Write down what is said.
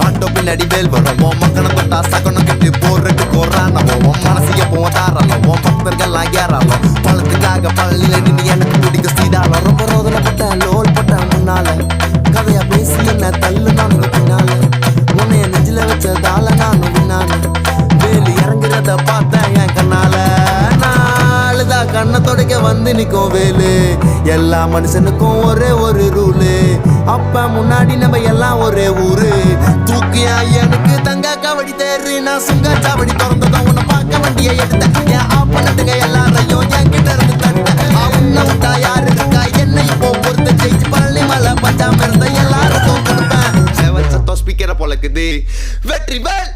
auto பின்னாடி வேல் வரும் மக்கனை தொட்டா சகனம் கட்டி போடுறதுக்கு கொறானவோ மனசிய போதாரலாம் பக்தர்கள்லாம் ஏறாலும் பழத்துக்காக பள்ளியில நின்று எனக்கு பிடிக்க சீதாலும் ரொம்ப ரோதனைப்பட்ட லோல் பட்ட முன்னால கதையா பேசி என்ன தள்ளு நான் பின்னால உன்னைய நெஞ்சில வச்சதால நான் பின்னால வேலி இறங்குறத பார்த்தேன் என் கண்ணால நாளுதான் கண்ணை தொடக்க வந்து நிற்கும் வேலு எல்லா மனுஷனுக்கும் ஒரே ஒரு ரூலு அப்ப முன்னாடி நம்ம எல்லாம் ஒரே ஊரு தூக்கியா எனக்கு தங்க கபடி தேரு நான் சுங்க சாவடி திறந்ததும் உன்னை பார்க்க வண்டியை எடுத்தேன் என் ஆப்பனட்டுங்க எல்லாரையும் என்கிட்ட இருந்து தடுத்தேன் உன்னை விட்டா யாரு இருக்கா என்னை இப்போ பொறுத்த ஜெயிச்சு பள்ளி மலை பஞ்சாம இருந்த எல்லாருக்கும் கொடுப்பேன் செவன் சத்தம் ஸ்பீக்கரை பொழக்குது வெற்றி வேல்